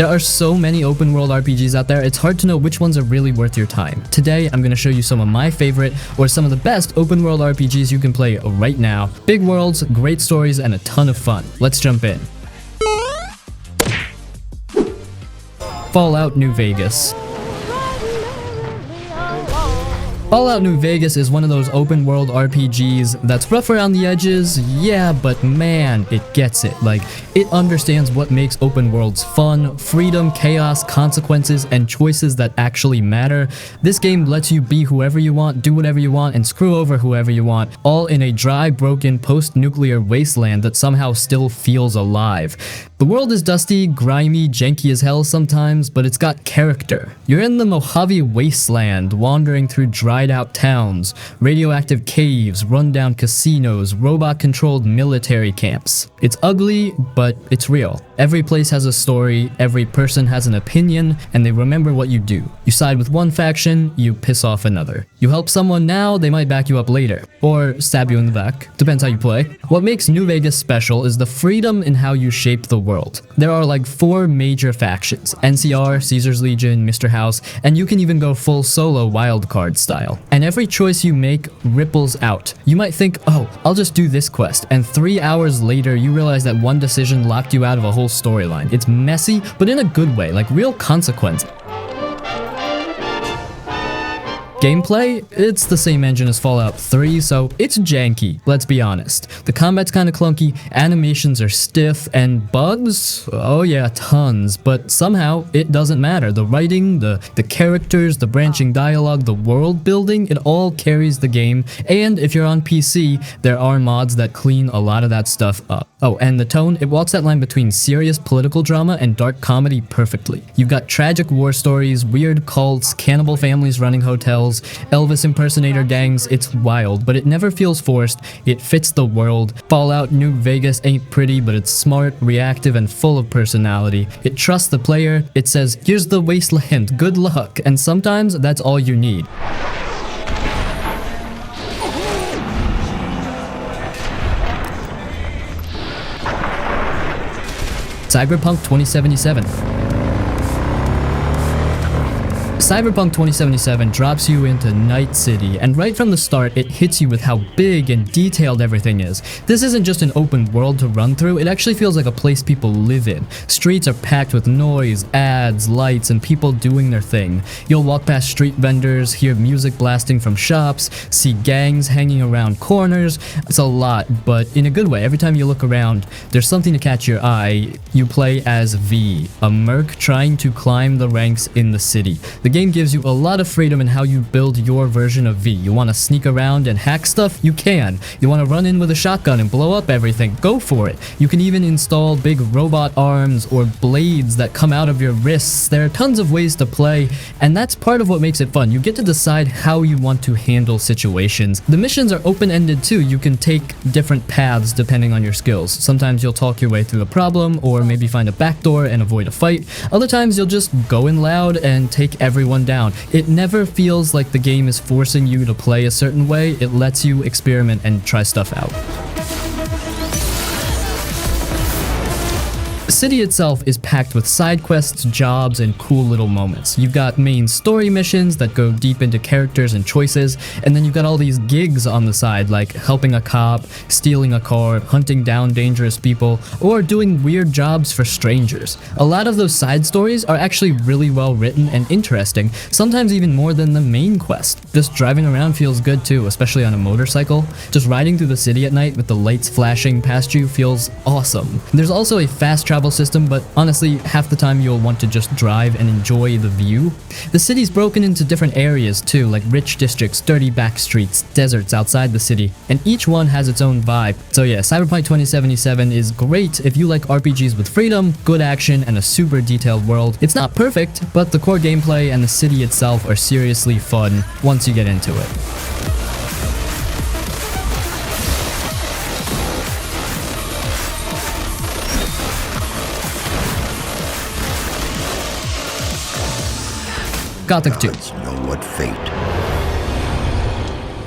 There are so many open world RPGs out there, it's hard to know which ones are really worth your time. Today, I'm gonna show you some of my favorite, or some of the best open world RPGs you can play right now. Big worlds, great stories, and a ton of fun. Let's jump in. Fallout New Vegas. Fallout New Vegas is one of those open world RPGs that's rough around the edges, yeah, but man, it gets it. Like, it understands what makes open worlds fun, freedom, chaos, consequences, and choices that actually matter. This game lets you be whoever you want, do whatever you want, and screw over whoever you want, all in a dry, broken, post-nuclear wasteland that somehow still feels alive. The world is dusty, grimy, janky as hell sometimes, but it's got character. You're in the Mojave Wasteland, wandering through dried out towns, radioactive caves, rundown casinos, robot-controlled military camps. It's ugly, but it's real. Every place has a story, every person has an opinion, and they remember what you do. You side with one faction, you piss off another. You help someone now, they might back you up later. Or stab you in the back. Depends how you play. What makes New Vegas special is the freedom in how you shape the world. There are like 4 major factions: NCR, Caesar's Legion, Mr. House, and you can even go full solo wildcard style. And every choice you make ripples out. You might think, oh, I'll just do this quest, and 3 hours later you realize that one decision locked you out of a whole storyline. It's messy, but in a good way, like real consequence. Gameplay? It's the same engine as Fallout 3, so it's janky, let's be honest. The combat's kinda clunky, animations are stiff, and bugs? Oh yeah, tons, but somehow it doesn't matter. The writing, the characters, the branching dialogue, the world building, it all carries the game, and if you're on PC, there are mods that clean a lot of that stuff up. Oh, and the tone, it walks that line between serious political drama and dark comedy perfectly. You've got tragic war stories, weird cults, cannibal families running hotels, Elvis impersonator gangs. It's wild, but it never feels forced. It fits the world. Fallout New Vegas ain't pretty, but it's smart, reactive, and full of personality. It trusts the player. It says, here's the wasteland, good luck, and sometimes that's all you need. Cyberpunk 2077. Cyberpunk 2077 drops you into Night City, and right from the start, it hits you with how big and detailed everything is. This isn't just an open world to run through, it actually feels like a place people live in. Streets are packed with noise, ads, lights, and people doing their thing. You'll walk past street vendors, hear music blasting from shops, see gangs hanging around corners. It's a lot, but in a good way. Every time you look around, there's something to catch your eye. You play as V, a merc trying to climb the ranks in the city. The game gives you a lot of freedom in how you build your version of V. You want to sneak around and hack stuff? You can. You want to run in with a shotgun and blow up everything? Go for it. You can even install big robot arms or blades that come out of your wrists. There are tons of ways to play, and that's part of what makes it fun. You get to decide how you want to handle situations. The missions are open-ended too. You can take different paths depending on your skills. Sometimes you'll talk your way through a problem, or maybe find a backdoor and avoid a fight. Other times you'll just go in loud and take everyone down. It never feels like the game is forcing you to play a certain way. It lets you experiment and try stuff out. The city itself is packed with side quests, jobs, and cool little moments. You've got main story missions that go deep into characters and choices, and then you've got all these gigs on the side, like helping a cop, stealing a car, hunting down dangerous people, or doing weird jobs for strangers. A lot of those side stories are actually really well written and interesting, sometimes even more than the main quest. Just driving around feels good too, especially on a motorcycle. Just riding through the city at night with the lights flashing past you feels awesome. There's also a fast travel system, but honestly, half the time you'll want to just drive and enjoy the view. The city's broken into different areas too, like rich districts, dirty back streets, deserts outside the city, and each one has its own vibe. So yeah, Cyberpunk 2077 is great if you like RPGs with freedom, good action, and a super detailed world. It's not perfect, but the core gameplay and the city itself are seriously fun once you get into it. Gothic II. Know what fate.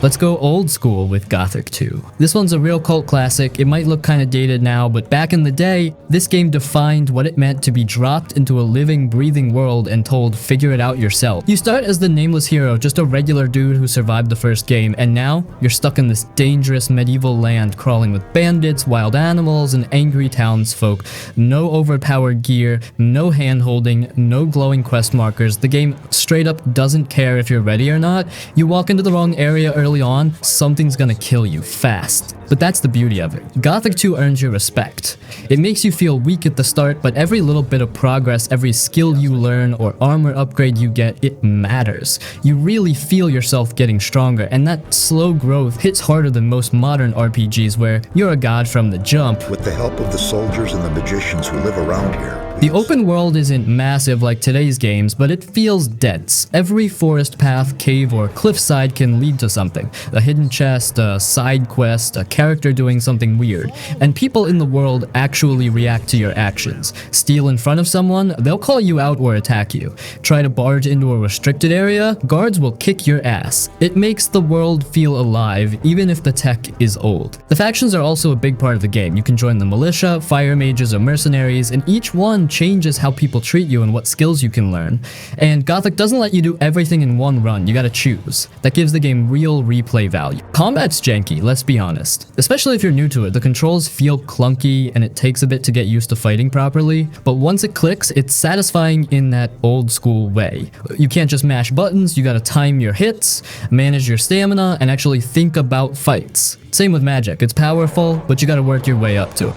Let's go old school with Gothic 2. This one's a real cult classic. It might look kinda dated now, but back in the day, this game defined what it meant to be dropped into a living, breathing world and told, figure it out yourself. You start as the nameless hero, just a regular dude who survived the first game, and now you're stuck in this dangerous medieval land crawling with bandits, wild animals, and angry townsfolk. No overpowered gear, no hand-holding, no glowing quest markers. The game straight up doesn't care if you're ready or not. You walk into the wrong area early on, something's gonna kill you fast. But that's the beauty of it. Gothic 2 earns your respect. It makes you feel weak at the start, but every little bit of progress, every skill you learn or armor upgrade you get, it matters. You really feel yourself getting stronger, and that slow growth hits harder than most modern RPGs where you're a god from the jump. With the help of the soldiers and the magicians who live around here. The open world isn't massive like today's games, but it feels dense. Every forest path, cave, or cliffside can lead to something. A hidden chest, a side quest, a character doing something weird. And people in the world actually react to your actions. Steal in front of someone, they'll call you out or attack you. Try to barge into a restricted area, guards will kick your ass. It makes the world feel alive, even if the tech is old. The factions are also a big part of the game. You can join the militia, fire mages, or mercenaries, and each one changes how people treat you and what skills you can learn. And Gothic doesn't let you do everything in one run, you gotta choose. That gives the game real replay value. Combat's janky, let's be honest. Especially if you're new to it, the controls feel clunky and it takes a bit to get used to fighting properly, but once it clicks, it's satisfying in that old school way. You can't just mash buttons, you gotta time your hits, manage your stamina, and actually think about fights. Same with magic, it's powerful, but you gotta work your way up to it.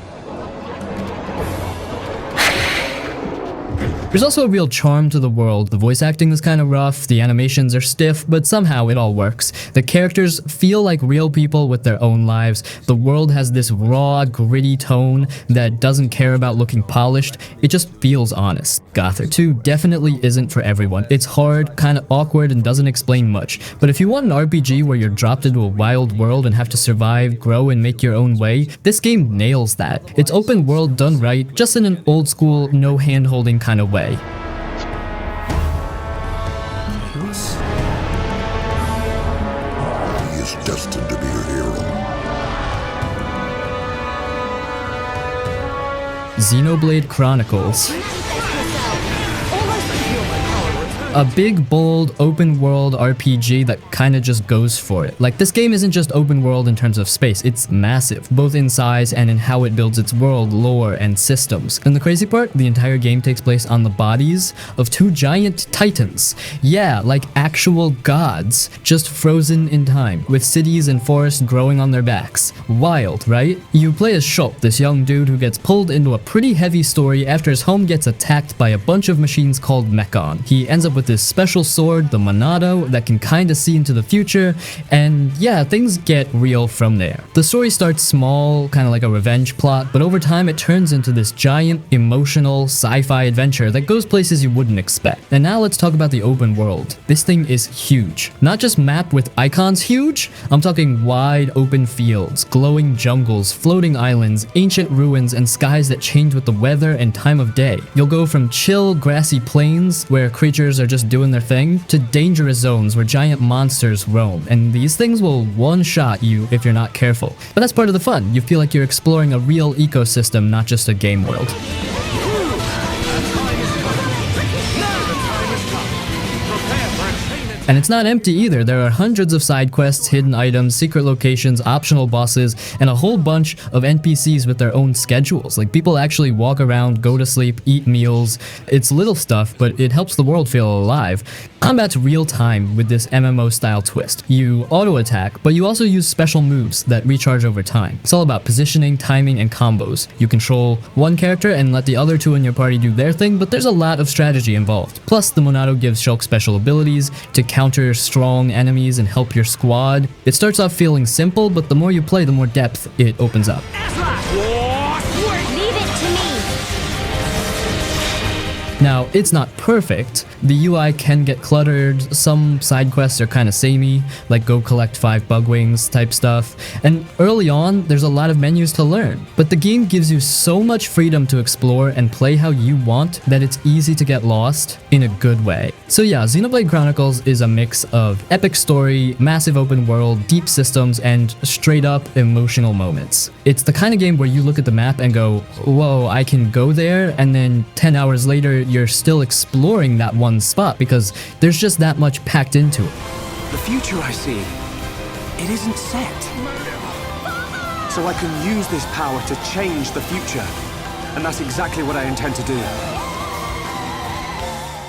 There's also a real charm to the world. The voice acting is kind of rough, the animations are stiff, but somehow it all works. The characters feel like real people with their own lives. The world has this raw, gritty tone that doesn't care about looking polished. It just feels honest. Gothic 2 definitely isn't for everyone. It's hard, kind of awkward, and doesn't explain much. But if you want an RPG where you're dropped into a wild world and have to survive, grow, and make your own way, this game nails that. It's open world done right, just in an old school, no hand-holding kind of way. He is destined to be a hero. Xenoblade Chronicles. A big, bold, open world RPG that kinda just goes for it. Like, this game isn't just open world in terms of space, it's massive, both in size and in how it builds its world, lore, and systems. And the crazy part, the entire game takes place on the bodies of two giant titans. Yeah, like actual gods, just frozen in time, with cities and forests growing on their backs. Wild, right? You play as Shulk, this young dude who gets pulled into a pretty heavy story after his home gets attacked by a bunch of machines called Mechon. He ends up with this special sword, the Monado, that can kinda see into the future, and yeah, things get real from there. The story starts small, kinda like a revenge plot, but over time it turns into this giant, emotional, sci-fi adventure that goes places you wouldn't expect. And now let's talk about the open world. This thing is huge. Not just map with icons huge, I'm talking wide open fields, glowing jungles, floating islands, ancient ruins, and skies that change with the weather and time of day. You'll go from chill, grassy plains, where creatures are just doing their thing, to dangerous zones where giant monsters roam, and these things will one-shot you if you're not careful. But that's part of the fun. You feel like you're exploring a real ecosystem, not just a game world. And it's not empty either. There are hundreds of side quests, hidden items, secret locations, optional bosses, and a whole bunch of NPCs with their own schedules. Like, people actually walk around, go to sleep, eat meals. It's little stuff, but it helps the world feel alive. Combat's real time with this MMO style twist. You auto attack, but you also use special moves that recharge over time. It's all about positioning, timing, and combos. You control one character and let the other two in your party do their thing, but there's a lot of strategy involved. Plus, the Monado gives Shulk special abilities to counter strong enemies and help your squad. It starts off feeling simple, but the more you play, the more depth it opens up. Leave it to me. Now, it's not perfect. The UI can get cluttered, some side quests are kinda samey, like go collect 5 bug wings type stuff, and early on, there's a lot of menus to learn. But the game gives you so much freedom to explore and play how you want that it's easy to get lost in a good way. So yeah, Xenoblade Chronicles is a mix of epic story, massive open world, deep systems, and straight up emotional moments. It's the kind of game where you look at the map and go, whoa, I can go there, and then 10 hours later, you're still exploring that one spot because there's just that much packed into it. The future I see, it isn't set. So I can use this power to change the future. And that's exactly what I intend to do.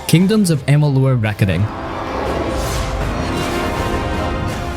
Kingdoms of Amalur Reckoning.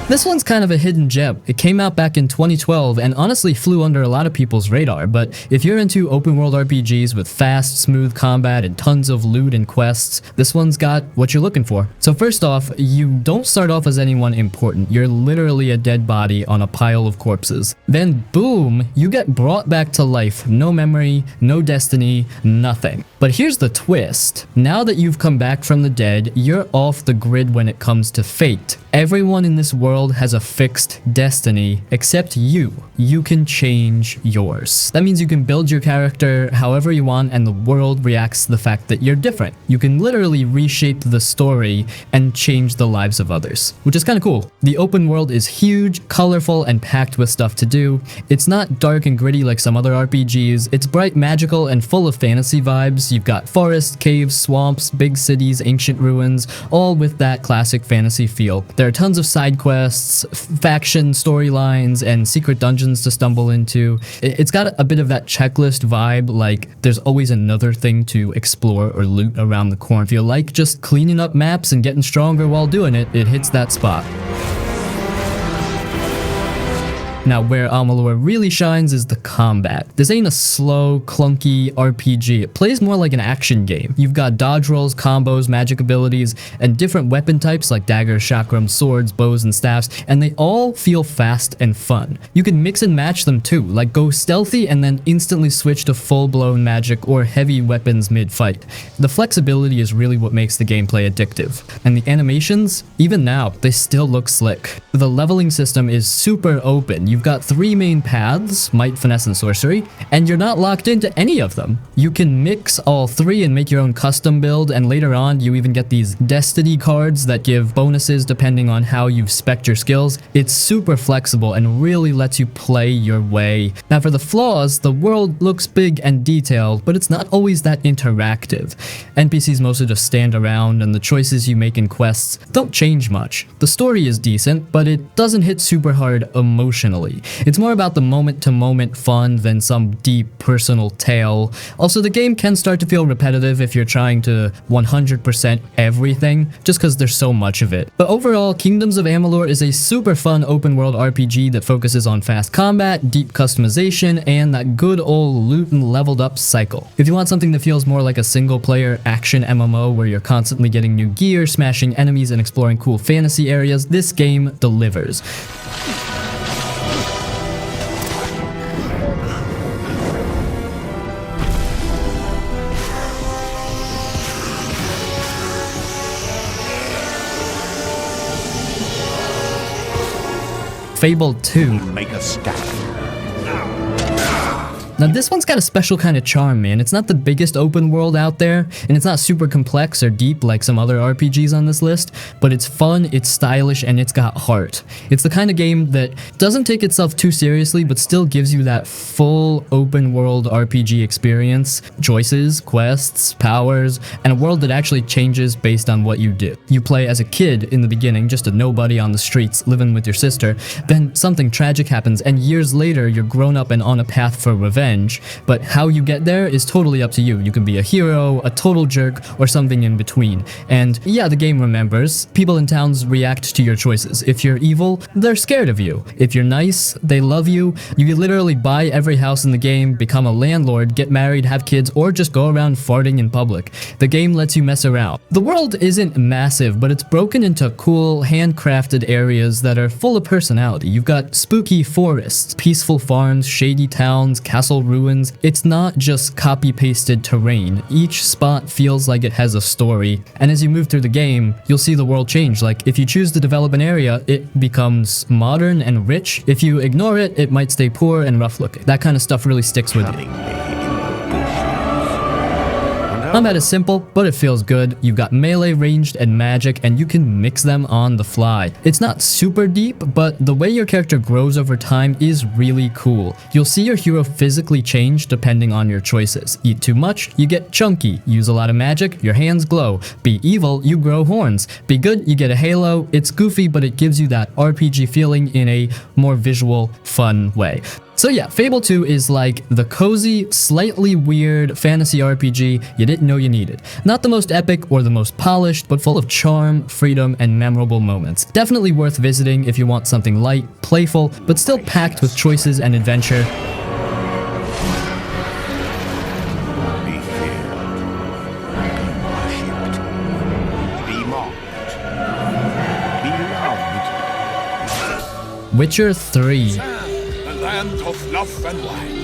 This one's kind of a hidden gem. It came out back in 2012 and honestly flew under a lot of people's radar, but if you're into open world RPGs with fast, smooth combat and tons of loot and quests, this one's got what you're looking for. So first off, you don't start off as anyone important. You're literally a dead body on a pile of corpses. Then boom, you get brought back to life. No memory, no destiny, nothing. But here's the twist. Now that you've come back from the dead, you're off the grid when it comes to fate. Everyone in this world has a fixed destiny, except you. You can change yours. That means you can build your character however you want and the world reacts to the fact that you're different. You can literally reshape the story and change the lives of others, which is kind of cool. The open world is huge, colorful, and packed with stuff to do. It's not dark and gritty like some other RPGs. It's bright, magical, and full of fantasy vibes. You've got forests, caves, swamps, big cities, ancient ruins, all with that classic fantasy feel. There are tons of side quests, faction storylines, and secret dungeons to stumble into. It's got a bit of that checklist vibe, like there's always another thing to explore or loot around the corner. If you like just cleaning up maps and getting stronger while doing it, it hits that spot. Now, where Amalur really shines is the combat. This ain't a slow, clunky RPG. It plays more like an action game. You've got dodge rolls, combos, magic abilities, and different weapon types like daggers, chakrams, swords, bows, and staffs, and they all feel fast and fun. You can mix and match them too, like go stealthy and then instantly switch to full-blown magic or heavy weapons mid-fight. The flexibility is really what makes the gameplay addictive. And the animations, even now, they still look slick. The leveling system is super open. You've got 3 main paths, might, finesse, and sorcery, and you're not locked into any of them. You can mix all 3 and make your own custom build, and later on you even get these destiny cards that give bonuses depending on how you've spec'd your skills. It's super flexible and really lets you play your way. Now for the flaws, the world looks big and detailed, but it's not always that interactive. NPCs mostly just stand around, and the choices you make in quests don't change much. The story is decent, but it doesn't hit super hard emotionally. It's more about the moment-to-moment fun than some deep personal tale. Also, the game can start to feel repetitive if you're trying to 100% everything, just because there's so much of it. But overall, Kingdoms of Amalur is a super fun open-world RPG that focuses on fast combat, deep customization, and that good old loot and leveled up cycle. If you want something that feels more like a single-player action MMO where you're constantly getting new gear, smashing enemies, and exploring cool fantasy areas, this game delivers. Fable II. Make a stack. Now this one's got a special kind of charm, man. It's not the biggest open world out there, and it's not super complex or deep like some other RPGs on this list, but it's fun, it's stylish, and it's got heart. It's the kind of game that doesn't take itself too seriously, but still gives you that full open world RPG experience, choices, quests, powers, and a world that actually changes based on what you do. You play as a kid in the beginning, just a nobody on the streets living with your sister, then something tragic happens, and years later you're grown up and on a path for revenge. But how you get there is totally up to you. You can be a hero, a total jerk, or something in between. And yeah, the game remembers. People in towns react to your choices. If you're evil, they're scared of you. If you're nice, they love you. You can literally buy every house in the game, become a landlord, get married, have kids, or just go around farting in public. The game lets you mess around. The world isn't massive, but it's broken into cool, handcrafted areas that are full of personality. You've got spooky forests, peaceful farms, shady towns, castle medieval ruins, it's not just copy-pasted terrain. Each spot feels like it has a story, and as you move through the game, you'll see the world change. Like, if you choose to develop an area, it becomes modern and rich. If you ignore it, it might stay poor and rough-looking. That kind of stuff really sticks with you. Combat is simple, but it feels good. You've got melee, ranged, and magic, and you can mix them on the fly. It's not super deep, but the way your character grows over time is really cool. You'll see your hero physically change depending on your choices. Eat too much, you get chunky. Use a lot of magic, your hands glow. Be evil, you grow horns. Be good, you get a halo. It's goofy, but it gives you that RPG feeling in a more visual, fun way. So yeah, Fable 2 is like the cozy, slightly weird fantasy RPG you didn't know you needed. Not the most epic or the most polished, but full of charm, freedom, and memorable moments. Definitely worth visiting if you want something light, playful, but still packed with choices and adventure. Be feared, worshipped, be mocked, be loved. Witcher 3. Of love and light.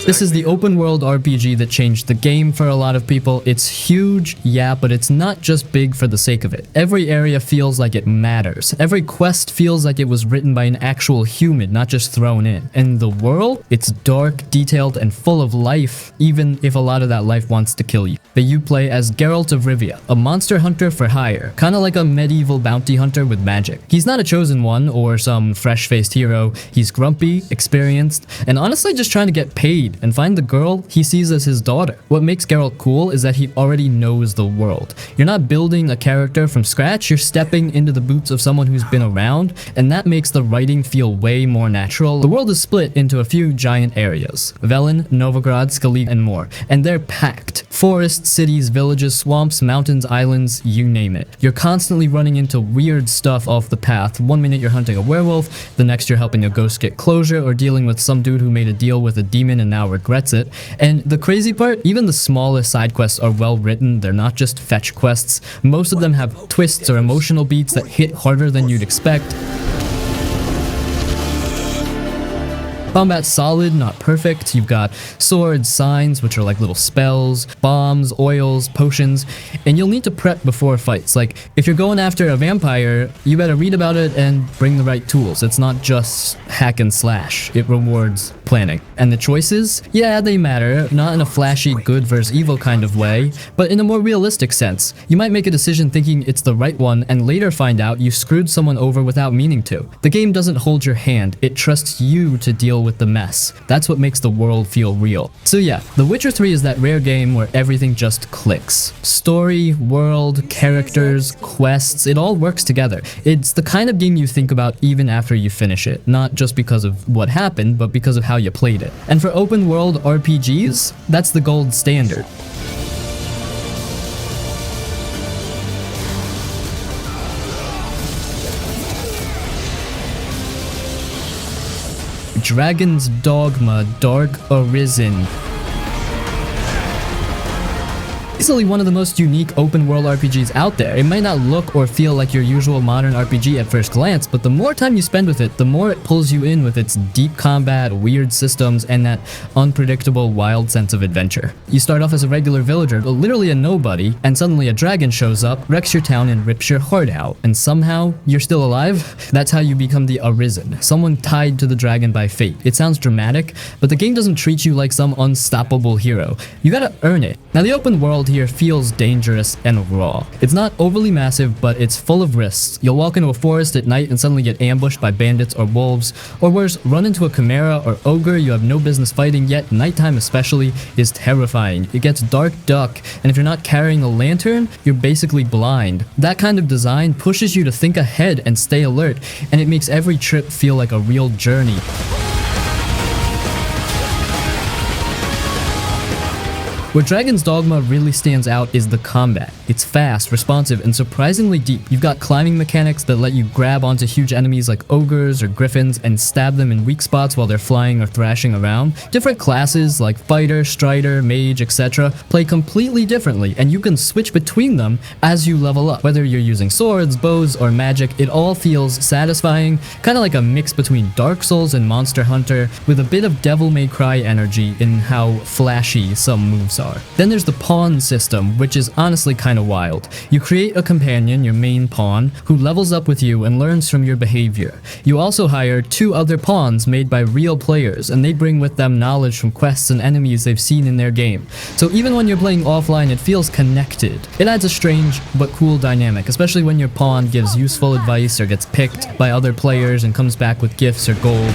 This is the open world RPG that changed the game for a lot of people. It's huge, yeah, but it's not just big for the sake of it. Every area feels like it matters. Every quest feels like it was written by an actual human, not just thrown in. And the world? It's dark, detailed, and full of life, even if a lot of that life wants to kill you. But you play as Geralt of Rivia, a monster hunter for hire, kinda like a medieval bounty hunter with magic. He's not a chosen one or some fresh-faced hero. He's grumpy, experienced, and honestly just trying to get paid and find the girl he sees as his daughter. What makes Geralt cool is that he already knows the world. You're not building a character from scratch, you're stepping into the boots of someone who's been around, and that makes the writing feel way more natural. The world is split into a few giant areas: Velen, Novigrad, Skellige, and more, and they're packed. Forests, cities, villages, swamps, mountains, islands, you name it. You're constantly running into weird stuff off the path. One minute you're hunting a werewolf, the next you're helping a ghost get closure or dealing with some dude who made a deal with a demon and now regrets it. And the crazy part, even the smallest side quests are well written. They're not just fetch quests. Most of them have twists or emotional beats that hit harder than you'd expect. Combat's solid, not perfect. You've got swords, signs, which are like little spells, bombs, oils, potions, and you'll need to prep before fights. Like, if you're going after a vampire, you better read about it and bring the right tools. It's not just hack and slash. It rewards planning. And the choices? Yeah, they matter. Not in a flashy good versus evil kind of way, but in a more realistic sense. You might make a decision thinking it's the right one and later find out you screwed someone over without meaning to. The game doesn't hold your hand. It trusts you to deal with the mess. That's what makes the world feel real. So yeah, The Witcher 3 is that rare game where everything just clicks. Story, world, characters, quests, it all works together. It's the kind of game you think about even after you finish it, not just because of what happened, but because of how you played it. And for open world RPGs, that's the gold standard. Dragon's Dogma Dark Arisen. Easily one of the most unique open world RPGs out there. It might not look or feel like your usual modern RPG at first glance, but the more time you spend with it, the more it pulls you in with its deep combat, weird systems, and that unpredictable, wild sense of adventure. You start off as a regular villager, literally a nobody, and suddenly a dragon shows up, wrecks your town, and rips your heart out. And somehow, you're still alive? That's how you become the Arisen, someone tied to the dragon by fate. It sounds dramatic, but the game doesn't treat you like some unstoppable hero. You gotta earn it. Now, the open world here feels dangerous and raw. It's not overly massive, but it's full of risks. You'll walk into a forest at night and suddenly get ambushed by bandits or wolves, or worse, run into a chimera or ogre you have no business fighting, yet nighttime especially is terrifying. It gets dark duck, and if you're not carrying a lantern, you're basically blind. That kind of design pushes you to think ahead and stay alert, and it makes every trip feel like a real journey. Where Dragon's Dogma really stands out is the combat. It's fast, responsive, and surprisingly deep. You've got climbing mechanics that let you grab onto huge enemies like ogres or griffins and stab them in weak spots while they're flying or thrashing around. Different classes like fighter, strider, mage, etc. play completely differently, and you can switch between them as you level up. Whether you're using swords, bows, or magic, it all feels satisfying, kind of like a mix between Dark Souls and Monster Hunter, with a bit of Devil May Cry energy in how flashy some moves are. Then there's the pawn system, which is honestly kind of wild. You create a companion, your main pawn, who levels up with you and learns from your behavior. You also hire 2 other pawns made by real players, and they bring with them knowledge from quests and enemies they've seen in their game. So even when you're playing offline, it feels connected. It adds a strange but cool dynamic, especially when your pawn gives useful advice or gets picked by other players and comes back with gifts or gold.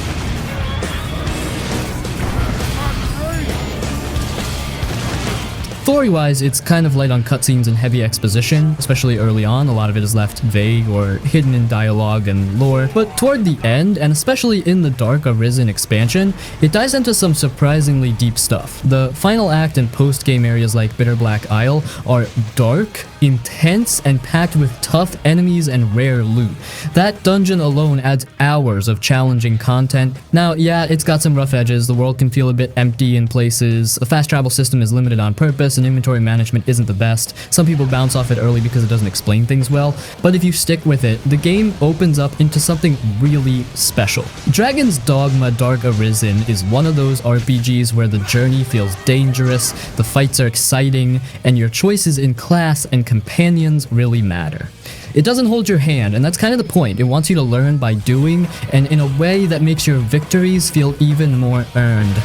Story-wise, it's kind of light on cutscenes and heavy exposition, especially early on. A lot of it is left vague or hidden in dialogue and lore, but toward the end, and especially in the Dark Arisen expansion, it dives into some surprisingly deep stuff. The final act and post-game areas like Bitter Black Isle are dark, intense, and packed with tough enemies and rare loot. That dungeon alone adds hours of challenging content. Now, yeah, it's got some rough edges. The world can feel a bit empty in places. The fast travel system is limited on purpose, and inventory management isn't the best. Some people bounce off it early because it doesn't explain things well, but if you stick with it, the game opens up into something really special. Dragon's Dogma Dark Arisen is one of those RPGs where the journey feels dangerous, the fights are exciting, and your choices in class and companions really matter. It doesn't hold your hand, and that's kind of the point. It wants you to learn by doing, and in a way that makes your victories feel even more earned.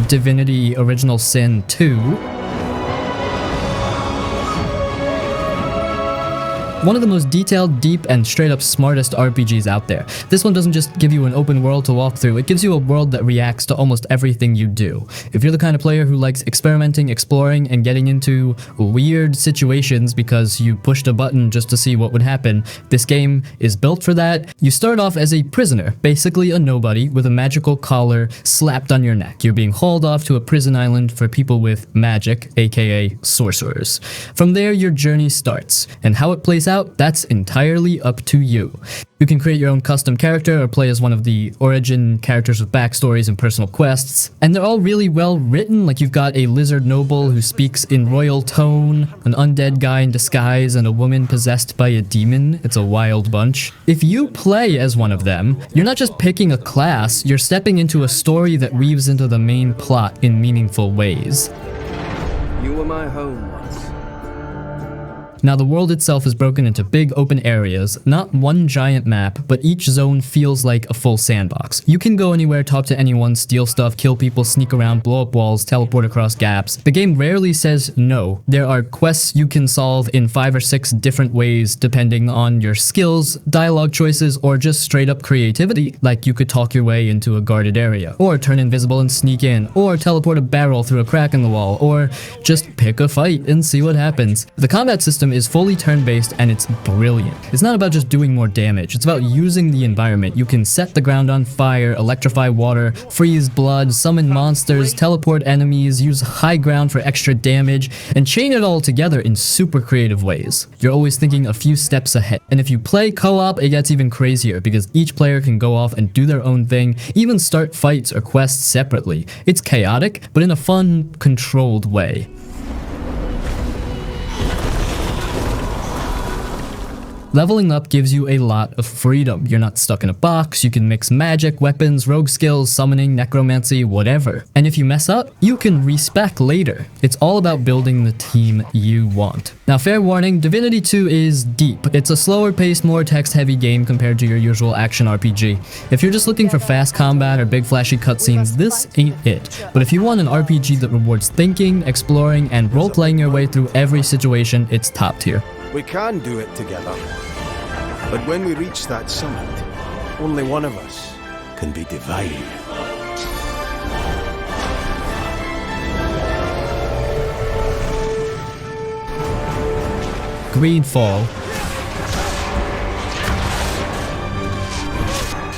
Divinity Original Sin 2. One of the most detailed, deep, and straight up smartest RPGs out there. This one doesn't just give you an open world to walk through, it gives you a world that reacts to almost everything you do. If you're the kind of player who likes experimenting, exploring, and getting into weird situations because you pushed a button just to see what would happen, this game is built for that. You start off as a prisoner, basically a nobody, with a magical collar slapped on your neck. You're being hauled off to a prison island for people with magic, aka sorcerers. From there, your journey starts, and how it plays out, that's entirely up to you. You can create your own custom character or play as one of the origin characters with backstories and personal quests, and they're all really well written. Like, you've got a lizard noble who speaks in royal tone, an undead guy in disguise, and a woman possessed by a demon. It's a wild bunch. If you play as one of them, you're not just picking a class, you're stepping into a story that weaves into the main plot in meaningful ways. You were my home once. Now, the world itself is broken into big open areas, not one giant map, but each zone feels like a full sandbox. You can go anywhere, talk to anyone, steal stuff, kill people, sneak around, blow up walls, teleport across gaps. The game rarely says no. There are quests you can solve in 5 or 6 different ways depending on your skills, dialogue choices, or just straight up creativity. Like, you could talk your way into a guarded area, or turn invisible and sneak in, or teleport a barrel through a crack in the wall, or just pick a fight and see what happens. The combat system is fully turn-based, and it's brilliant. It's not about just doing more damage, it's about using the environment. You can set the ground on fire, electrify water, freeze blood, summon monsters, teleport enemies, use high ground for extra damage, and chain it all together in super creative ways. You're always thinking a few steps ahead. And if you play co-op, it gets even crazier because each player can go off and do their own thing, even start fights or quests separately. It's chaotic, but in a fun, controlled way. Leveling up gives you a lot of freedom. You're not stuck in a box, you can mix magic, weapons, rogue skills, summoning, necromancy, whatever. And if you mess up, you can respec later. It's all about building the team you want. Now, fair warning, Divinity 2 is deep. It's a slower paced, more text-heavy game compared to your usual action RPG. If you're just looking for fast combat or big flashy cutscenes, this ain't it. But if you want an RPG that rewards thinking, exploring, and role-playing your way through every situation, it's top tier. We can do it together. But when we reach that summit, only one of us can be divided. GreedFall.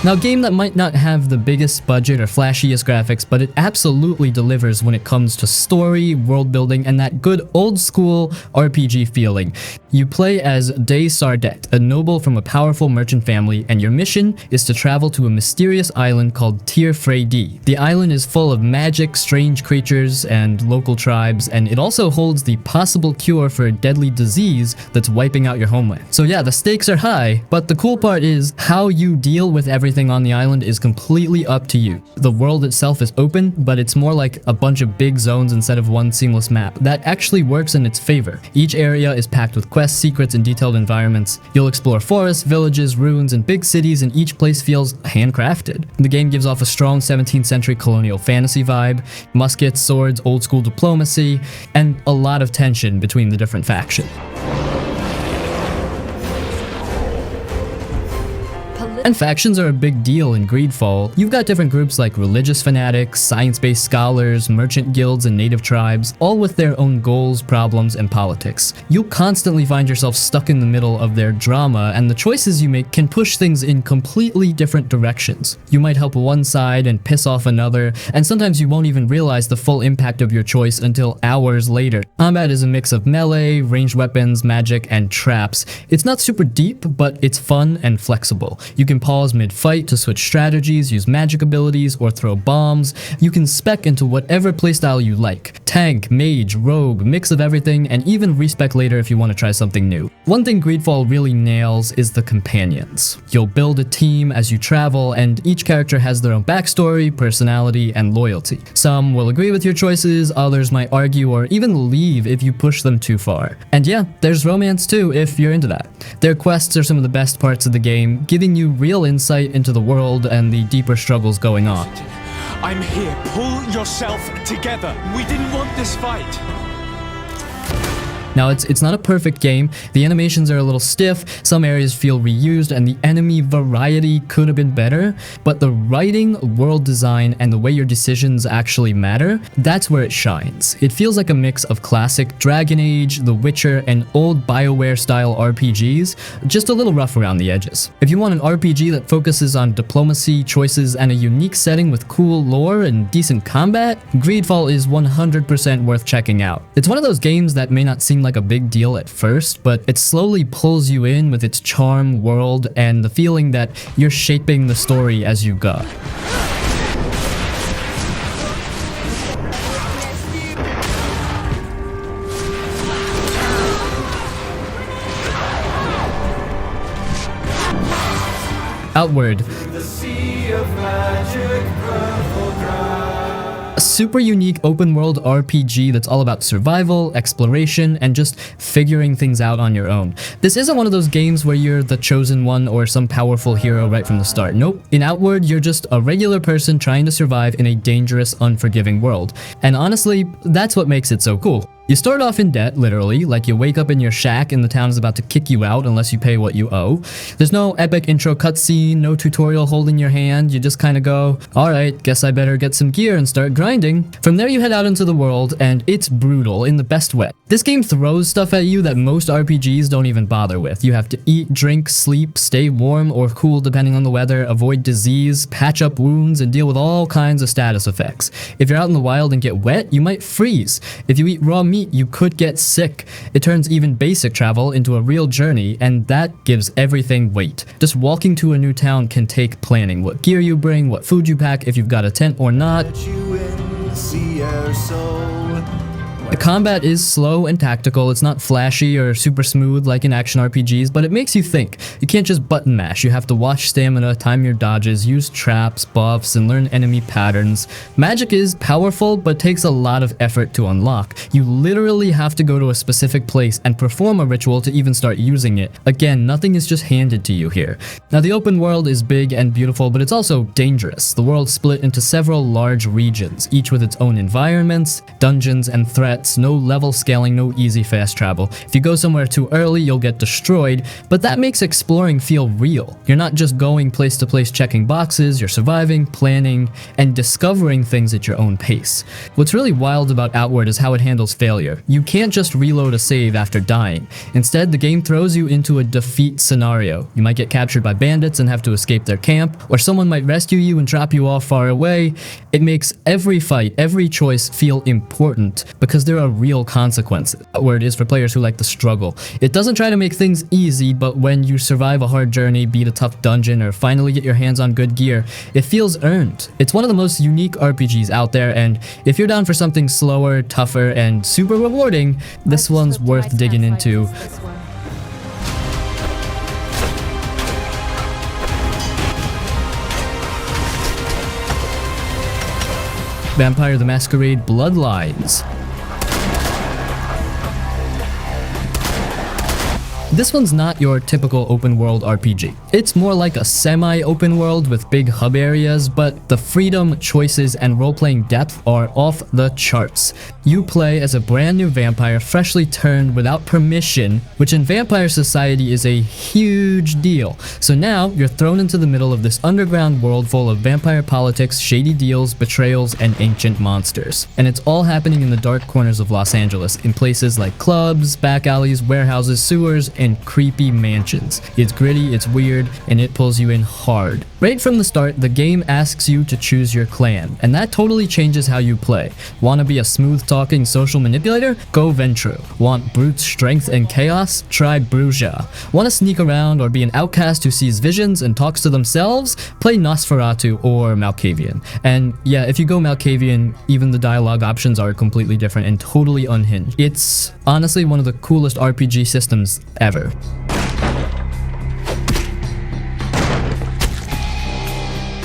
Now, a game that might not have the biggest budget or flashiest graphics, but it absolutely delivers when it comes to story, world building, and that good old school RPG feeling. You play as De Sardet, a noble from a powerful merchant family, and your mission is to travel to a mysterious island called Tir Freydi. The island is full of magic, strange creatures, and local tribes, and it also holds the possible cure for a deadly disease that's wiping out your homeland. So yeah, the stakes are high, but the cool part is how you deal with everything on the island is completely up to you. The world itself is open, but it's more like a bunch of big zones instead of one seamless map. That actually works in its favor. Each area is packed with quests, secrets, and detailed environments. You'll explore forests, villages, ruins, and big cities, and each place feels handcrafted. The game gives off a strong 17th century colonial fantasy vibe, muskets, swords, old school diplomacy, and a lot of tension between the different factions. And factions are a big deal in GreedFall. You've got different groups like religious fanatics, science-based scholars, merchant guilds, and native tribes, all with their own goals, problems, and politics. You'll constantly find yourself stuck in the middle of their drama, and the choices you make can push things in completely different directions. You might help one side and piss off another, and sometimes you won't even realize the full impact of your choice until hours later. Combat is a mix of melee, ranged weapons, magic, and traps. It's not super deep, but it's fun and flexible. You can pause mid-fight to switch strategies, use magic abilities, or throw bombs. You can spec into whatever playstyle you like. Tank, mage, rogue, mix of everything, and even respec later if you want to try something new. One thing GreedFall really nails is the companions. You'll build a team as you travel, and each character has their own backstory, personality, and loyalty. Some will agree with your choices, others might argue or even leave if you push them too far. And yeah, there's romance too if you're into that. Their quests are some of the best parts of the game, giving you real insight into the world and the deeper struggles going on. I'm here. Pull yourself together. We didn't want this fight. Now, it's not a perfect game. The animations are a little stiff, some areas feel reused, and the enemy variety could have been better, but the writing, world design, and the way your decisions actually matter, that's where it shines. It feels like a mix of classic Dragon Age, The Witcher, and old BioWare-style RPGs, just a little rough around the edges. If you want an RPG that focuses on diplomacy, choices, and a unique setting with cool lore and decent combat, GreedFall is 100% worth checking out. It's one of those games that may not seem like a big deal at first, but it slowly pulls you in with its charm, world, and the feeling that you're shaping the story as you go. Outward. A super unique open world RPG that's all about survival, exploration, and just figuring things out on your own. This isn't one of those games where you're the chosen one or some powerful hero right from the start. Nope. In Outward, you're just a regular person trying to survive in a dangerous, unforgiving world. And honestly, that's what makes it so cool. You start off in debt, literally, like you wake up in your shack and the town is about to kick you out unless you pay what you owe. There's no epic intro cutscene, no tutorial holding your hand, you just kinda go, alright, guess I better get some gear and start grinding. From there you head out into the world, and it's brutal in the best way. This game throws stuff at you that most RPGs don't even bother with. You have to eat, drink, sleep, stay warm or cool depending on the weather, avoid disease, patch up wounds, and deal with all kinds of status effects. If you're out in the wild and get wet, you might freeze. If you eat raw meat, you could get sick. It turns even basic travel into a real journey, and that gives everything weight. Just walking to a new town can take planning. What gear you bring, what food you pack, if you've got a tent or not. The combat is slow and tactical. It's not flashy or super smooth like in action RPGs, but it makes you think. You can't just button mash. You have to watch stamina, time your dodges, use traps, buffs, and learn enemy patterns. Magic is powerful, but takes a lot of effort to unlock. You literally have to go to a specific place and perform a ritual to even start using it. Again, nothing is just handed to you here. Now, the open world is big and beautiful, but it's also dangerous. The world's split into several large regions, each with its own environments, dungeons, and threats, paths, no level scaling, no easy fast travel. If you go somewhere too early, you'll get destroyed, but that makes exploring feel real. You're not just going place to place checking boxes, you're surviving, planning, and discovering things at your own pace. What's really wild about Outward is how it handles failure. You can't just reload a save after dying. Instead, the game throws you into a defeat scenario. You might get captured by bandits and have to escape their camp, or someone might rescue you and drop you off far away. It makes every fight, every choice feel important because there are real consequences. Outward is for players who like to struggle. It doesn't try to make things easy, but when you survive a hard journey, beat a tough dungeon, or finally get your hands on good gear, it feels earned. It's one of the most unique RPGs out there, and if you're down for something slower, tougher, and super rewarding, this one's worth digging into. Vampire the Masquerade Bloodlines. This one's not your typical open world RPG. It's more like a semi-open world with big hub areas, but the freedom, choices, and role-playing depth are off the charts. You play as a brand new vampire freshly turned without permission, which in vampire society is a huge deal. So now you're thrown into the middle of this underground world full of vampire politics, shady deals, betrayals, and ancient monsters. And it's all happening in the dark corners of Los Angeles, in places like clubs, back alleys, warehouses, sewers, and creepy mansions. It's gritty, it's weird, and it pulls you in hard. Right from the start, the game asks you to choose your clan, and that totally changes how you play. Want to be a smooth-talking social manipulator? Go Ventru. Want brute strength and chaos? Try Bruja. Want to sneak around or be an outcast who sees visions and talks to themselves? Play Nosferatu or Malkavian. And yeah, if you go Malkavian, even the dialogue options are completely different and totally unhinged. It's honestly one of the coolest RPG systems ever.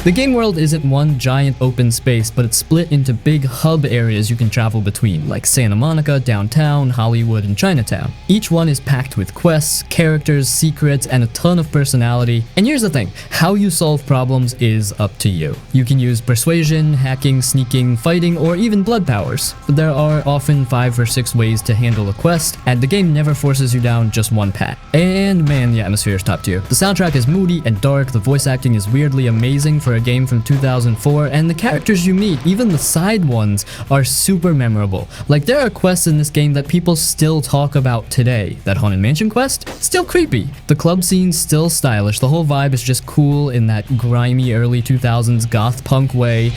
The game world isn't one giant open space, but it's split into big hub areas you can travel between, like Santa Monica, downtown, Hollywood, and Chinatown. Each one is packed with quests, characters, secrets, and a ton of personality. And here's the thing, how you solve problems is up to you. You can use persuasion, hacking, sneaking, fighting, or even blood powers. But there are often 5 or 6 ways to handle a quest, and the game never forces you down just one path. And man, the atmosphere is top tier. The soundtrack is moody and dark, the voice acting is weirdly amazing for a game from 2004, and the characters you meet, even the side ones, are super memorable. Like, there are quests in this game that people still talk about today. That Haunted Mansion quest? Still creepy. The club scene's still stylish, the whole vibe is just cool in that grimy early 2000s goth punk way.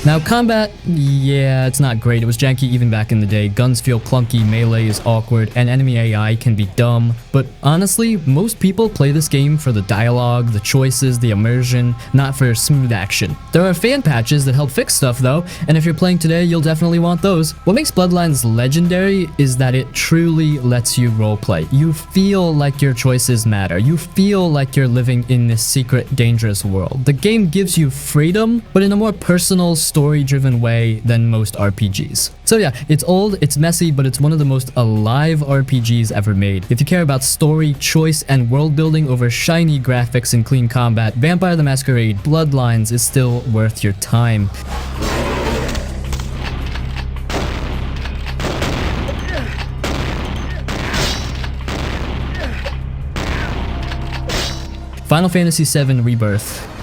Now combat, yeah, it's not great. It was janky even back in the day. Guns feel clunky, melee is awkward, and enemy AI can be dumb. But honestly, most people play this game for the dialogue, the choices, the immersion, not for smooth action. There are fan patches that help fix stuff though, and if you're playing today, you'll definitely want those. What makes Bloodlines legendary is that it truly lets you roleplay. You feel like your choices matter. You feel like you're living in this secret, dangerous world. The game gives you freedom, but in a more personal, story-driven way than most RPGs. So yeah, it's old, it's messy, but it's one of the most alive RPGs ever made. If you care about story, choice, and world building over shiny graphics and clean combat, Vampire the Masquerade Bloodlines is still worth your time. Final Fantasy VII Rebirth.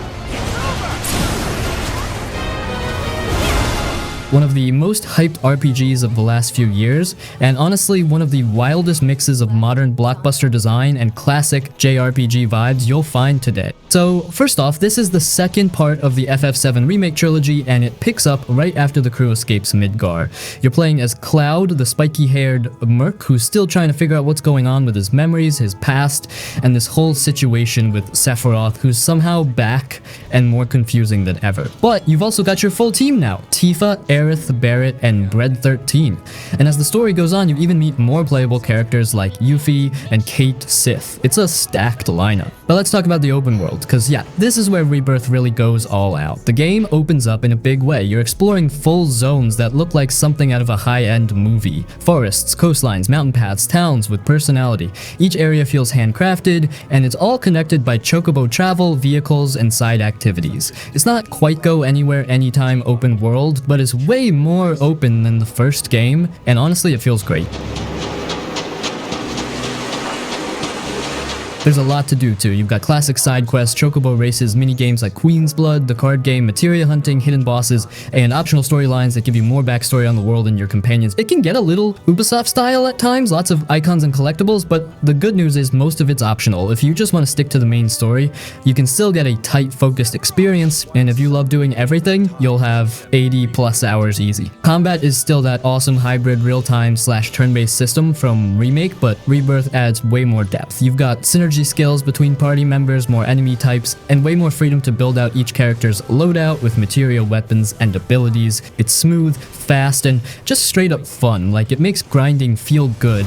One of the most hyped RPGs of the last few years, and honestly one of the wildest mixes of modern blockbuster design and classic JRPG vibes you'll find today. So first off, this is the second part of the FF7 remake trilogy, and it picks up right after the crew escapes Midgar. You're playing as Cloud, the spiky-haired merc who's still trying to figure out what's going on with his memories, his past, and this whole situation with Sephiroth, who's somehow back and more confusing than ever. But you've also got your full team now. Tifa, Aerith, Barret, and Bread 13. And as the story goes on, you even meet more playable characters like Yuffie and Kate Sith. It's a stacked lineup. But let's talk about the open world, because yeah, this is where Rebirth really goes all out. The game opens up in a big way. You're exploring full zones that look like something out of a high-end movie. Forests, coastlines, mountain paths, towns with personality. Each area feels handcrafted, and it's all connected by chocobo travel, vehicles, and side activities. It's not quite go anywhere anytime open world, but it's way more open than the first game, and honestly, it feels great. There's a lot to do too. You've got classic side quests, chocobo races, mini games like Queen's Blood, the card game, materia hunting, hidden bosses, and optional storylines that give you more backstory on the world and your companions. It can get a little Ubisoft style at times, lots of icons and collectibles, but the good news is most of it's optional. If you just want to stick to the main story, you can still get a tight, focused experience, and if you love doing everything, you'll have 80 plus hours easy. Combat is still that awesome hybrid real-time / turn-based system from Remake, but Rebirth adds way more depth. You've got synergy skills between party members, more enemy types, and way more freedom to build out each character's loadout with material weapons and abilities. It's smooth, fast, and just straight up fun. Like, it makes grinding feel good.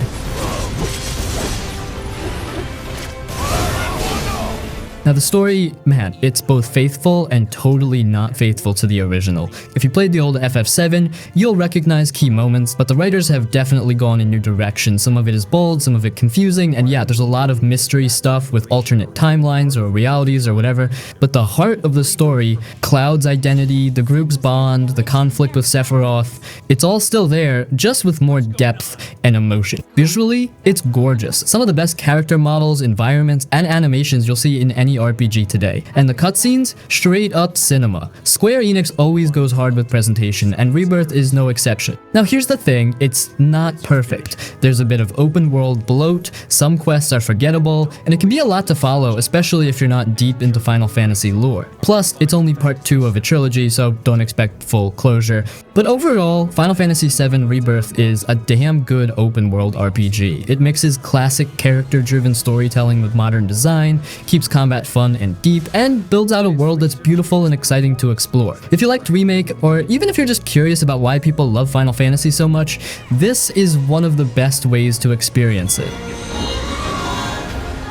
Now the story, man, it's both faithful and totally not faithful to the original. If you played the old FF7, you'll recognize key moments, but the writers have definitely gone a new direction. Some of it is bold, some of it confusing, and yeah, there's a lot of mystery stuff with alternate timelines or realities or whatever, but the heart of the story, Cloud's identity, the group's bond, the conflict with Sephiroth, it's all still there, just with more depth and emotion. Visually, it's gorgeous. Some of the best character models, environments, and animations you'll see in any RPG today. And the cutscenes? Straight up cinema. Square Enix always goes hard with presentation, and Rebirth is no exception. Now here's the thing, it's not perfect. There's a bit of open world bloat, some quests are forgettable, and it can be a lot to follow, especially if you're not deep into Final Fantasy lore. Plus, it's only part 2 of a trilogy, so don't expect full closure. But overall, Final Fantasy VII Rebirth is a damn good open world RPG. It mixes classic character-driven storytelling with modern design, keeps combat fun and deep, and builds out a world that's beautiful and exciting to explore. If you liked Remake, or even if you're just curious about why people love Final Fantasy so much, this is one of the best ways to experience it.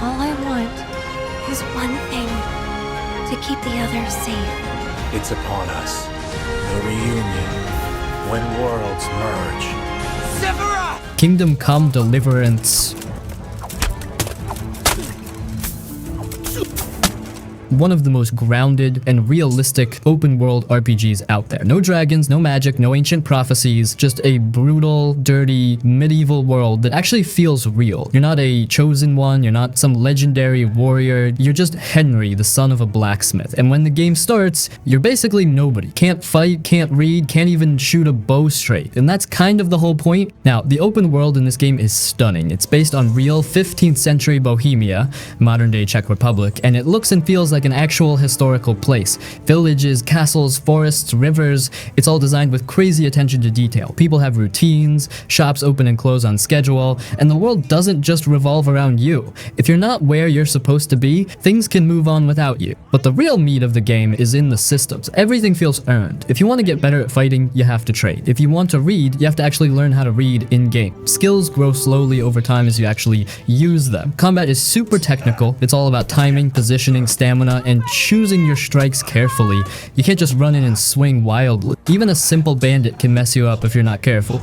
All I want is one thing, to keep the others safe. It's upon us. The reunion. When worlds merge. Sephiroth! Kingdom Come Deliverance. One of the most grounded and realistic open world RPGs out there. No dragons, no magic, no ancient prophecies, just a brutal, dirty, medieval world that actually feels real. You're not a chosen one, you're not some legendary warrior, you're just Henry, the son of a blacksmith. And when the game starts, you're basically nobody. Can't fight, can't read, can't even shoot a bow straight. And that's kind of the whole point. Now, the open world in this game is stunning. It's based on real 15th century Bohemia, modern day Czech Republic, and it looks and feels like an actual historical place. Villages, castles, forests, rivers, it's all designed with crazy attention to detail. People have routines, shops open and close on schedule, and the world doesn't just revolve around you. If you're not where you're supposed to be, things can move on without you. But the real meat of the game is in the systems. Everything feels earned. If you want to get better at fighting, you have to trade. If you want to read, you have to actually learn how to read in-game. Skills grow slowly over time as you actually use them. Combat is super technical. It's all about timing, positioning, stamina, and choosing your strikes carefully. You can't just run in and swing wildly. Even a simple bandit can mess you up if you're not careful.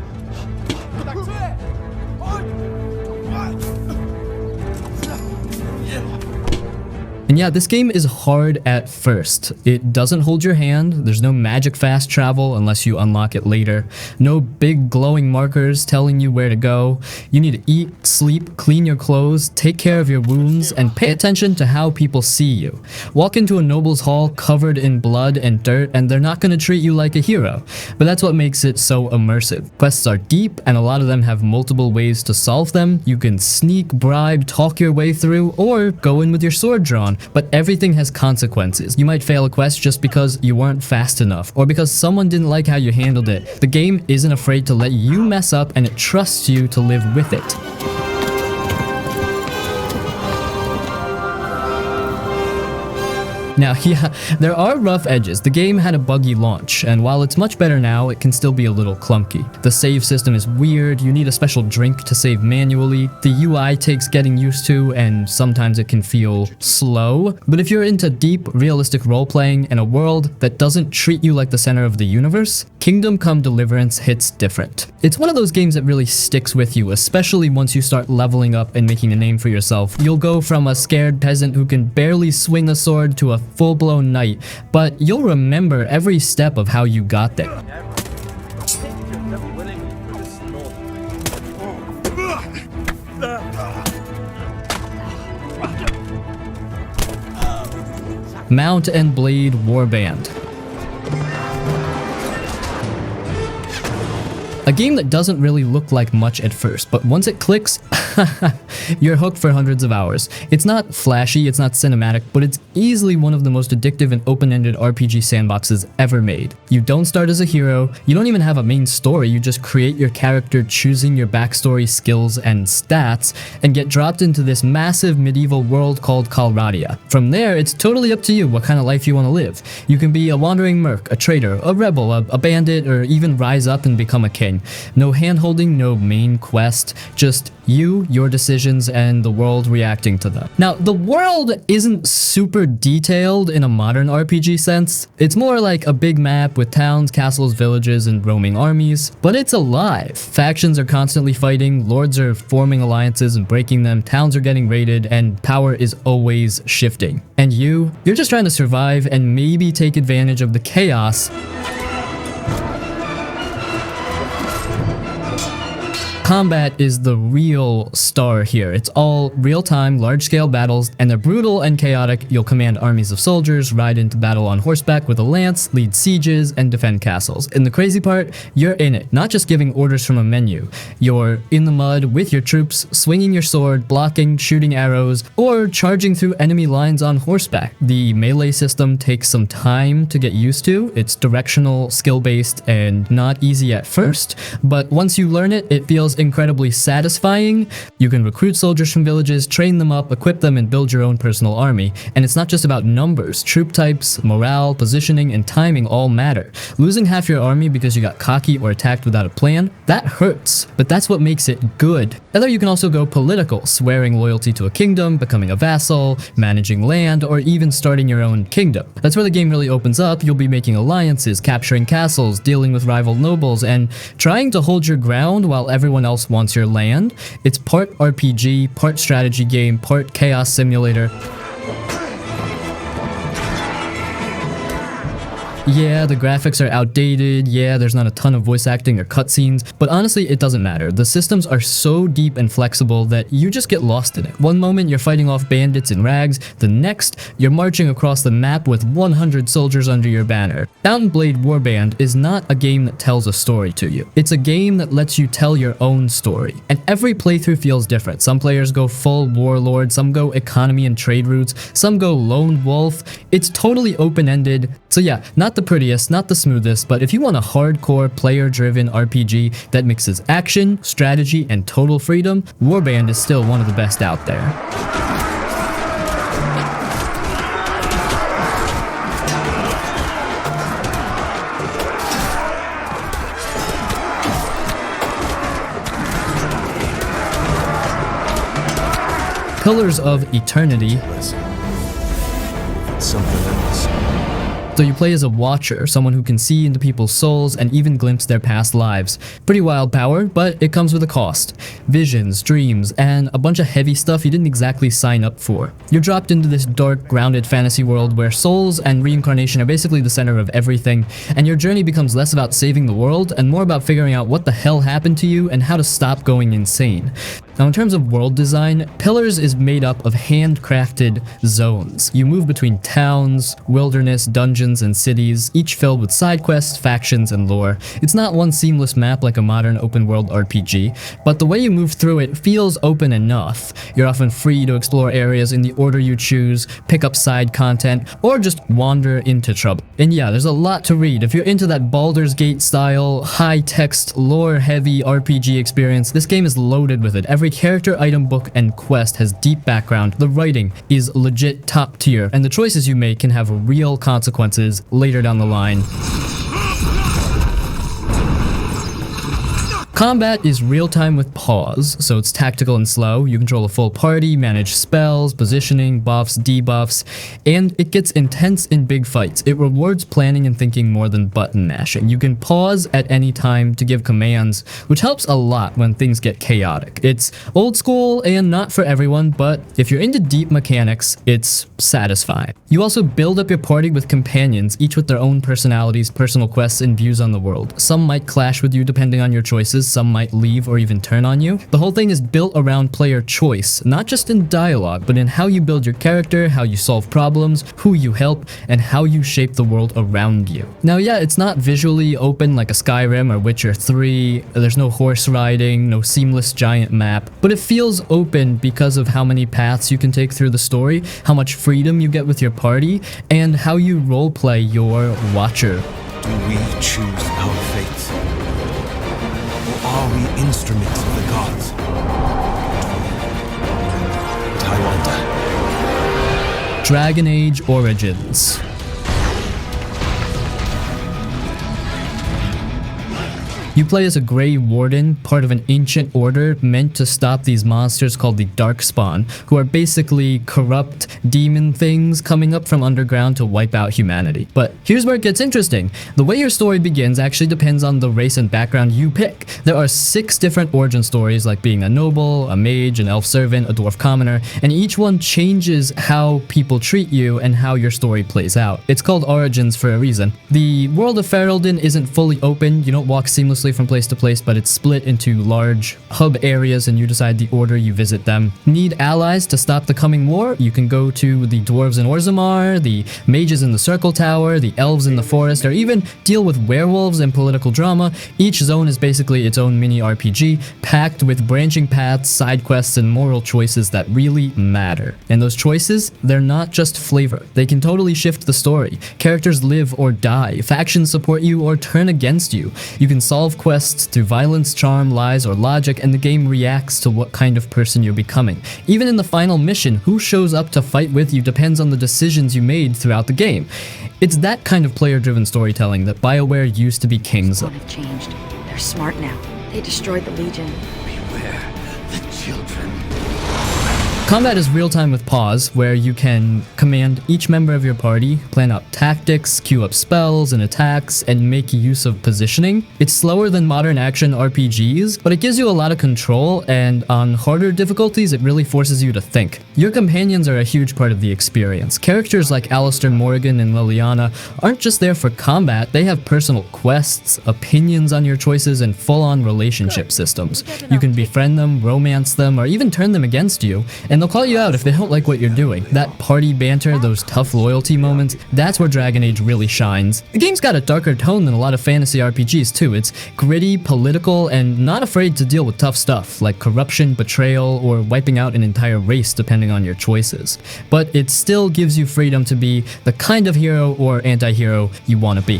And yeah, this game is hard at first. It doesn't hold your hand, there's no magic fast travel unless you unlock it later, no big glowing markers telling you where to go. You need to eat, sleep, clean your clothes, take care of your wounds, and pay attention to how people see you. Walk into a noble's hall covered in blood and dirt, and they're not going to treat you like a hero. But that's what makes it so immersive. Quests are deep, and a lot of them have multiple ways to solve them. You can sneak, bribe, talk your way through, or go in with your sword drawn. But everything has consequences. You might fail a quest just because you weren't fast enough, or because someone didn't like how you handled it. The game isn't afraid to let you mess up, and it trusts you to live with it. Now, yeah, there are rough edges. The game had a buggy launch, and while it's much better now, it can still be a little clunky. The save system is weird, you need a special drink to save manually, the UI takes getting used to, and sometimes it can feel slow. But if you're into deep, realistic role-playing in a world that doesn't treat you like the center of the universe, Kingdom Come Deliverance hits different. It's one of those games that really sticks with you, especially once you start leveling up and making a name for yourself. You'll go from a scared peasant who can barely swing a sword to a full-blown knight, but you'll remember every step of how you got there. Mount and Blade Warband. A game that doesn't really look like much at first, but once it clicks, you're hooked for hundreds of hours. It's not flashy, it's not cinematic, but it's easily one of the most addictive and open-ended RPG sandboxes ever made. You don't start as a hero, you don't even have a main story, you just create your character choosing your backstory, skills, and stats, and get dropped into this massive medieval world called Calradia. From there, it's totally up to you what kind of life you want to live. You can be a wandering merc, a traitor, a rebel, a bandit, or even rise up and become a king. No hand-holding, no main quest, just you, your decisions, and the world reacting to them. Now, the world isn't super detailed in a modern RPG sense. It's more like a big map with towns, castles, villages, and roaming armies, but it's alive. Factions are constantly fighting, lords are forming alliances and breaking them, towns are getting raided, and power is always shifting. And you're just trying to survive and maybe take advantage of the chaos. Combat is the real star here. It's all real-time, large-scale battles, and they're brutal and chaotic. You'll command armies of soldiers, ride into battle on horseback with a lance, lead sieges, and defend castles. And the crazy part, you're in it, not just giving orders from a menu. You're in the mud with your troops, swinging your sword, blocking, shooting arrows, or charging through enemy lines on horseback. The melee system takes some time to get used to. It's directional, skill-based, and not easy at first, but once you learn it, it feels incredibly satisfying. You can recruit soldiers from villages, train them up, equip them, and build your own personal army. And it's not just about numbers. Troop types, morale, positioning, and timing all matter. Losing half your army because you got cocky or attacked without a plan, that hurts, but that's what makes it good. Although you can also go political, swearing loyalty to a kingdom, becoming a vassal, managing land, or even starting your own kingdom. That's where the game really opens up. You'll be making alliances, capturing castles, dealing with rival nobles, and trying to hold your ground while everyone else wants your land. It's part RPG, part strategy game, part chaos simulator. Yeah, the graphics are outdated, yeah, there's not a ton of voice acting or cutscenes, but honestly, it doesn't matter. The systems are so deep and flexible that you just get lost in it. One moment, you're fighting off bandits in rags, the next, you're marching across the map with 100 soldiers under your banner. Mount and Blade Warband is not a game that tells a story to you. It's a game that lets you tell your own story. And every playthrough feels different. Some players go full warlord, some go economy and trade routes, some go lone wolf. It's totally open-ended. So yeah, not the prettiest, not the smoothest, but if you want a hardcore player-driven RPG that mixes action, strategy, and total freedom, Warband is still one of the best out there. Pillars of Eternity. It's something else. So you play as a watcher, someone who can see into people's souls and even glimpse their past lives. Pretty wild power, but it comes with a cost. Visions, dreams, and a bunch of heavy stuff you didn't exactly sign up for. You're dropped into this dark, grounded fantasy world where souls and reincarnation are basically the center of everything, and your journey becomes less about saving the world and more about figuring out what the hell happened to you and how to stop going insane. Now, in terms of world design, Pillars is made up of handcrafted zones. You move between towns, wilderness, dungeons, and cities, each filled with side quests, factions, and lore. It's not one seamless map like a modern open-world RPG, but the way you move through it feels open enough. You're often free to explore areas in the order you choose, pick up side content, or just wander into trouble. And yeah, there's a lot to read. If you're into that Baldur's Gate style, high-text, lore-heavy RPG experience, this game is loaded with it. Every Every character, item, book, and quest has deep background, the writing is legit top tier, and the choices you make can have real consequences later down the line. Combat is real-time with pause, so it's tactical and slow. You control a full party, manage spells, positioning, buffs, debuffs, and it gets intense in big fights. It rewards planning and thinking more than button mashing. You can pause at any time to give commands, which helps a lot when things get chaotic. It's old school and not for everyone, but if you're into deep mechanics, it's satisfying. You also build up your party with companions, each with their own personalities, personal quests, and views on the world. Some might clash with you depending on your choices, some might leave or even turn on you. The whole thing is built around player choice, not just in dialogue, but in how you build your character, how you solve problems, who you help, and how you shape the world around you. Now, yeah, it's not visually open like a Skyrim or Witcher 3, there's no horse riding, no seamless giant map, but it feels open because of how many paths you can take through the story, how much freedom you get with your party, and how you roleplay your watcher. Do we choose our fates? Or are we instruments of the gods? I wonder. Dragon Age Origins. You play as a Grey Warden, part of an ancient order meant to stop these monsters called the Darkspawn, who are basically corrupt demon things coming up from underground to wipe out humanity. But here's where it gets interesting. The way your story begins actually depends on the race and background you pick. There are 6 different origin stories, like being a noble, a mage, an elf servant, a dwarf commoner, and each one changes how people treat you and how your story plays out. It's called Origins for a reason. The world of Ferelden isn't fully open, you don't walk seamlessly from place to place, but it's split into large hub areas and you decide the order you visit them. Need allies to stop the coming war? You can go to the dwarves in Orzammar, the mages in the Circle Tower, the elves in the forest, or even deal with werewolves and political drama. Each zone is basically its own mini RPG, packed with branching paths, side quests, and moral choices that really matter. And those choices, they're not just flavor. They can totally shift the story. Characters live or die, factions support you or turn against you. You can solve quests through violence, charm, lies, or logic, and the game reacts to what kind of person you're becoming. Even in the final mission, who shows up to fight with you depends on the decisions you made throughout the game. It's that kind of player-driven storytelling that BioWare used to be kings of. Have changed. They're smart now. They destroyed the Legion. Beware the children. Combat is real-time with pause, where you can command each member of your party, plan out tactics, queue up spells and attacks, and make use of positioning. It's slower than modern action RPGs, but it gives you a lot of control, and on harder difficulties, it really forces you to think. Your companions are a huge part of the experience. Characters like Alistair Morgan and Liliana aren't just there for combat, they have personal quests, opinions on your choices, and full-on relationship systems. You can befriend them, romance them, or even turn them against you, and they'll call you out if they don't like what you're doing. That party banter, those tough loyalty moments, that's where Dragon Age really shines. The game's got a darker tone than a lot of fantasy RPGs too. It's gritty, political, and not afraid to deal with tough stuff, like corruption, betrayal, or wiping out an entire race depending on your choices. But it still gives you freedom to be the kind of hero or anti-hero you want to be.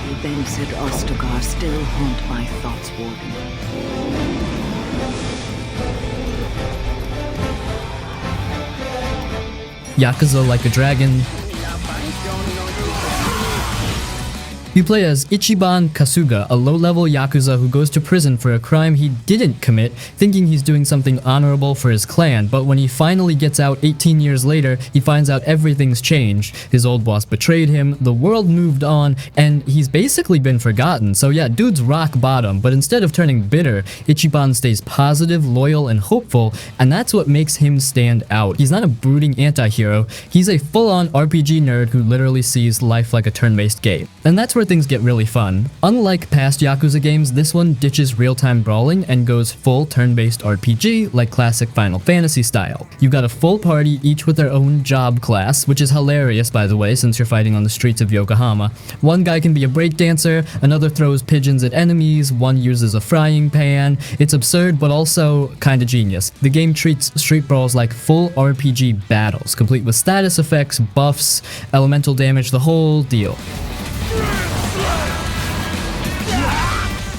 The events at Ostagar still haunt my thoughts, Warden. Yakuza Like a Dragon. You play as Ichiban Kasuga, a low-level Yakuza who goes to prison for a crime he didn't commit, thinking he's doing something honorable for his clan, but when he finally gets out 18 years later, he finds out everything's changed. His old boss betrayed him, the world moved on, and he's basically been forgotten. So yeah, dude's rock bottom, but instead of turning bitter, Ichiban stays positive, loyal, and hopeful, and that's what makes him stand out. He's not a brooding anti-hero, he's a full-on RPG nerd who literally sees life like a turn-based game. And that's where things get really fun. Unlike past Yakuza games, this one ditches real-time brawling and goes full turn-based RPG like classic Final Fantasy style. You've got a full party, each with their own job class, which is hilarious by the way since you're fighting on the streets of Yokohama. One guy can be a breakdancer, another throws pigeons at enemies, one uses a frying pan. It's absurd but also kinda genius. The game treats street brawls like full RPG battles, complete with status effects, buffs, elemental damage, the whole deal.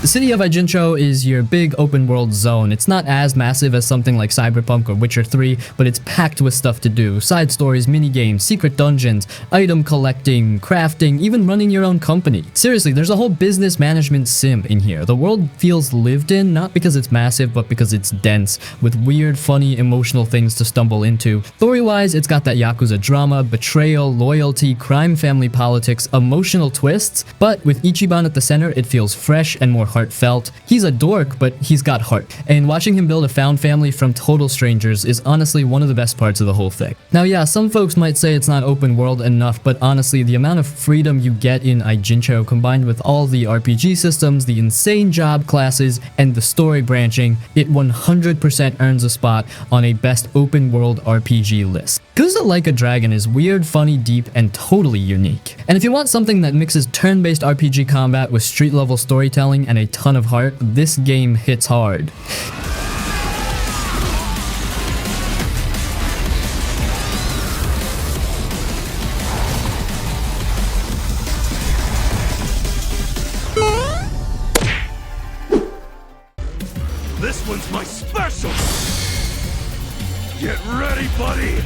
The city of Ijincho is your big open world zone. It's not as massive as something like Cyberpunk or Witcher 3, but it's packed with stuff to do. Side stories, mini games, secret dungeons, item collecting, crafting, even running your own company. Seriously, there's a whole business management sim in here. The world feels lived in, not because it's massive, but because it's dense, with weird, funny, emotional things to stumble into. Story-wise, it's got that Yakuza drama, betrayal, loyalty, crime family politics, emotional twists, but with Ichiban at the center, it feels fresh and more heartfelt. He's a dork, but he's got heart. And watching him build a found family from total strangers is honestly one of the best parts of the whole thing. Now yeah, some folks might say it's not open world enough, but honestly, the amount of freedom you get in Ijincho combined with all the RPG systems, the insane job classes, and the story branching, it 100% earns a spot on a best open world RPG list. Yakuza Like a Dragon is weird, funny, deep, and totally unique. And if you want something that mixes turn-based RPG combat with street-level storytelling and a ton of heart, this game hits hard. This one's my special! Get ready, buddy!